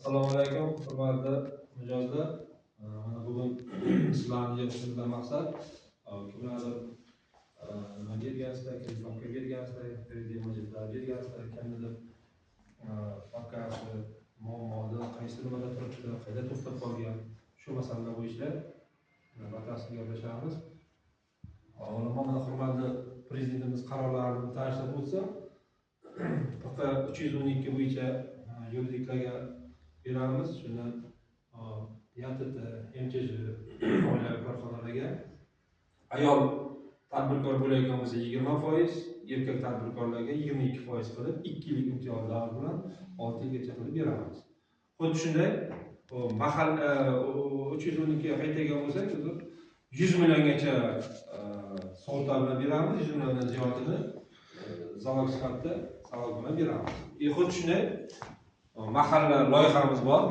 Assalomu alaykum, hurmatli mijozlar. Mana bugun sizlarni yig'ishimizdan maqsad kimlardir nima bergansizlar, kreditlarga bergansizlar, kredit mo'jizalar bergansizlar, kimnidir vakasi, muammoda, qaysi nimada turibdi, qayerda to'xtab qolgan, shu masalalar bo'yicha batafsil gaplashamiz. Avvalambor mana hurmatli prezidentimiz qarorlarini tashlab bo'lsa, PQ 312 bo'yicha yuridiklarga beramiz. Shundan YTT, MTJ oilaviy korxonalarga ayol tadbirkor bo'layotgan bo'lsa 20%, erkak tadbirkorlarga 22% qilib 2 yillik imtiyozlar bilan 6 yilgacha qilib beramiz. Xuddi shunday mahalla 312 ga qaytagan bo'lsak, 100 milliongacha sug'urta bilan beramiz, 100 milliondan ziyodini zalog sifatida salog bilan beramiz. Xuddi shunday mahalla loyihamiz bor.